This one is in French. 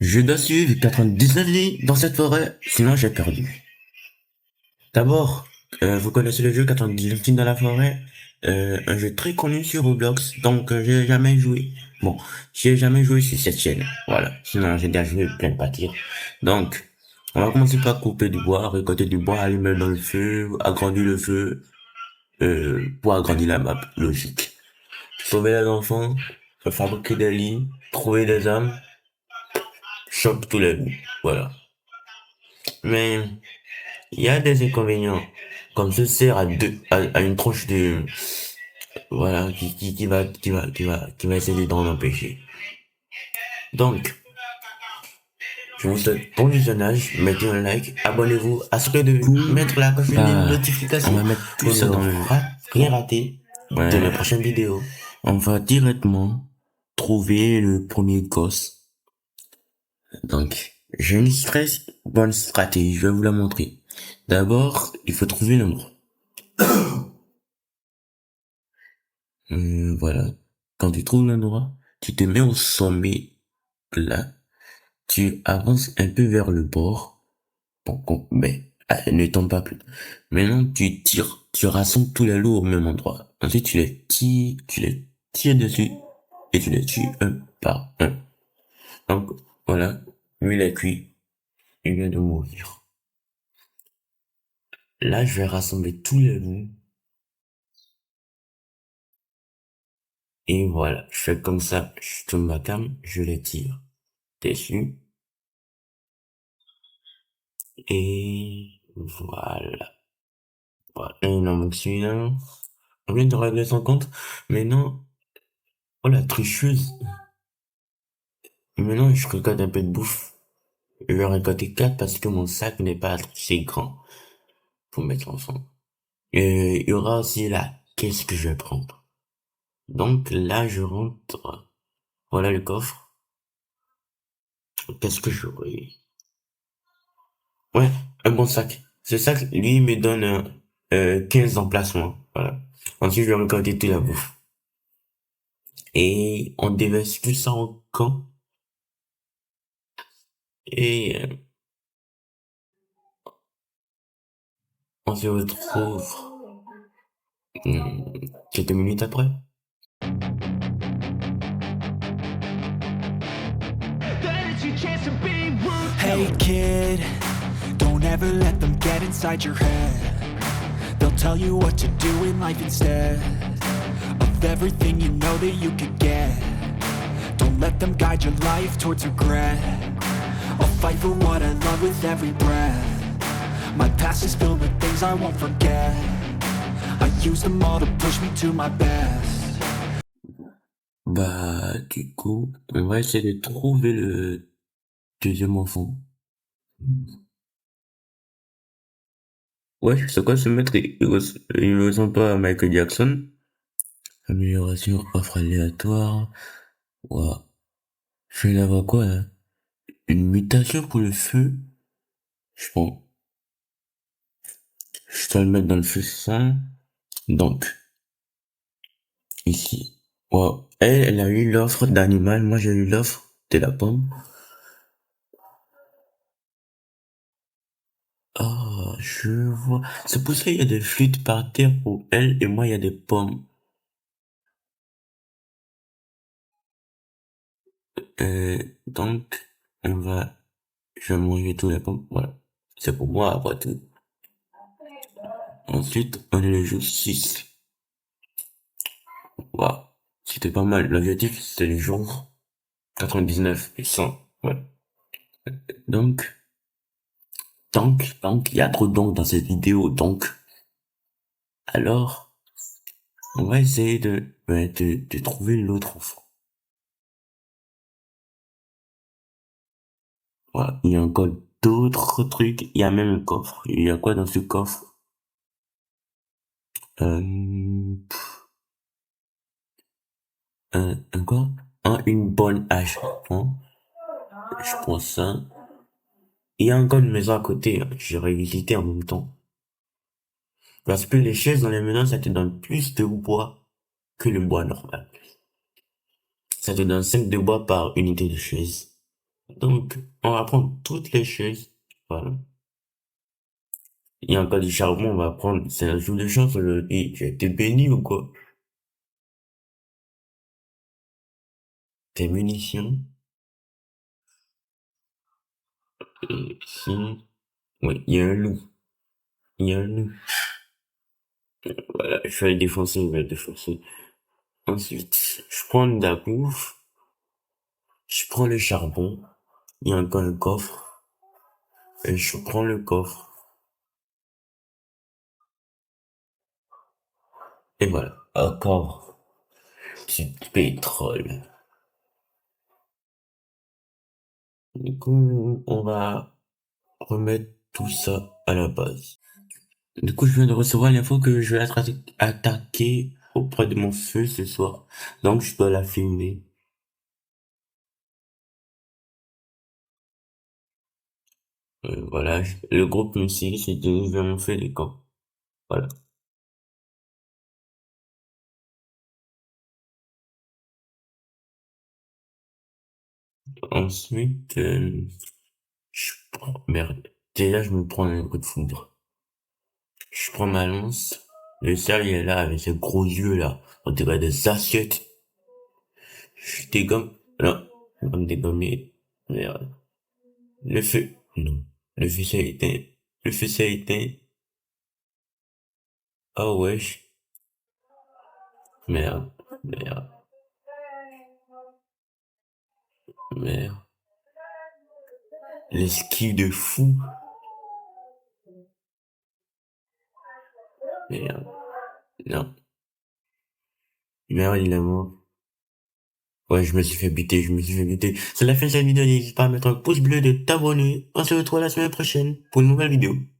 Je dois suivre 99 lits dans cette forêt, sinon j'ai perdu. D'abord, vous connaissez le jeu 99 lits dans la forêt? Un jeu très connu sur Roblox, donc j'ai jamais joué. Bon, j'ai jamais joué sur cette chaîne, voilà. Sinon j'ai déjà joué plein de parties. Donc, on va commencer par couper du bois, récolter du bois, allumer dans le feu, agrandir le feu, pour agrandir la map, logique. Sauver les enfants, fabriquer des lits, trouver des armes, chope tous les bouts, voilà. Mais il y a des inconvénients. Comme ce sert à une tranche de, voilà, qui va essayer d'en empêcher. Donc, je vous souhaite bon visionnage, mettez un like, abonnez-vous, assurez de Coup, mettre la cloche de on notification va mettre tout pour ça ne dans le... rien rater de mes Ouais, prochaines vidéos. on va directement trouver le premier gosse. Donc, j'ai une très bonne stratégie, je vais vous la montrer. D'abord, il faut trouver l'endroit. Voilà. Quand tu trouves l'endroit, tu te mets au sommet, là. Tu avances un peu vers le bord. Mais ne tombe pas plus. Maintenant, tu tires. Tu rassembles tous les loups au même endroit. Ensuite, tu les tires dessus et tu les tues un par un. Donc, voilà. Lui, il est cuit. Il vient de mourir. Là, je vais rassembler tous les loups. Et voilà. Je fais comme ça. Je tourne ma cam. Je les tire dessus. Et voilà. Voilà. Et il en manque celui-là. On vient de régler son compte. Maintenant, oh la tricheuse. Maintenant, je récolte un peu de bouffe. Je vais récolter 4 parce que mon sac n'est pas assez grand pour mettre ensemble. Et il y aura aussi là, qu'est-ce que je vais prendre? Donc là, je rentre. Voilà le coffre. Qu'est-ce que j'aurai? Ouais, un bon sac. Ce sac, lui, il me donne 15 emplacements. Voilà. Ensuite, je vais récolter toute la bouffe. Et on déverse tout ça en camp. Et on se retrouve hmm, quelques minutes après. Hey kid, don't ever let them get inside your head. They'll tell you what to do in life instead of everything you know that you could get. Don't let them guide your life towards regret. I'll fight for what I love with every breath. My past is filled with things I won't forget. I use them all to push me to my best. Bah, du coup, on va essayer de trouver le deuxième enfant. Ouais, c'est quoi ce maître? Il ressemble pas à Michael Jackson. Amélioration, offre aléatoire. Ouah. Je vais avoir quoi, là? Une mutation pour le feu? Je pense. Je dois le mettre dans le feu sans. Donc, ici. Wow. Elle a eu l'offre d'animal. Moi, j'ai eu l'offre de la pomme. Ah, je vois. C'est pour ça qu'il y a des flûtes par terre pour elle et moi, il y a des pommes. Donc, on va, je vais manger tous les pommes. Voilà. C'est pour moi, après tout. Ensuite, on est le jour 6. Waouh. C'était pas mal. L'objectif, c'était le jour 99 et 100. Ouais. Donc, il y a trop de donc dans cette vidéo. Donc, alors, on va essayer de trouver l'autre enfant. Voilà. Il y a encore d'autres trucs. Il y a même un coffre. Il y a quoi dans ce coffre? Un quoi? Une bonne hache. Hein? Je prends ça. Il y a encore une maison à côté. Hein. J'ai visité en même temps. Parce que les chaises dans les maisons, ça te donne plus de bois que le bois normal. Ça te donne 5 de bois par unité de chaise. Donc, on va prendre toutes les choses. Voilà. Il y a encore du charbon, on va prendre. C'est un jour de chance aujourd'hui. J'ai été béni ou quoi? Tes munitions. Et ici. Oui, il y a un loup. Il y a un loup. Voilà, je vais le défoncer, je vais le défoncer. Ensuite, je prends de la bouffe. Je prends le charbon. Il y a encore un coffre. Et je prends le coffre. Et voilà. Encore du pétrole. Du coup, on va remettre tout ça à la base. Du coup, je viens de recevoir l'info que je vais être attaqué auprès de mon feu ce soir. Donc, je dois la filmer. Voilà. Le groupe me signe, c'est de vers mon feu les camps. Voilà. Ensuite, merde. Déjà, je me prends un coup de foudre. Je prends ma lance. Le cerf, il est là, avec ses gros yeux, là. On dirait des assiettes. Je dégomme. Non. On va me dégommer. Merde. Le feu. Non. Le feu s'est éteint. Le feu s'est éteint. Oh, wesh. Merde. Merde. Merde. L'esquive de fou. Merde. Non. Merde, il est mort. Ouais, je me suis fait buter, je me suis fait buter. C'est la fin de cette vidéo, n'hésite pas à mettre un pouce bleu, de t'abonner. On se retrouve la semaine prochaine pour une nouvelle vidéo.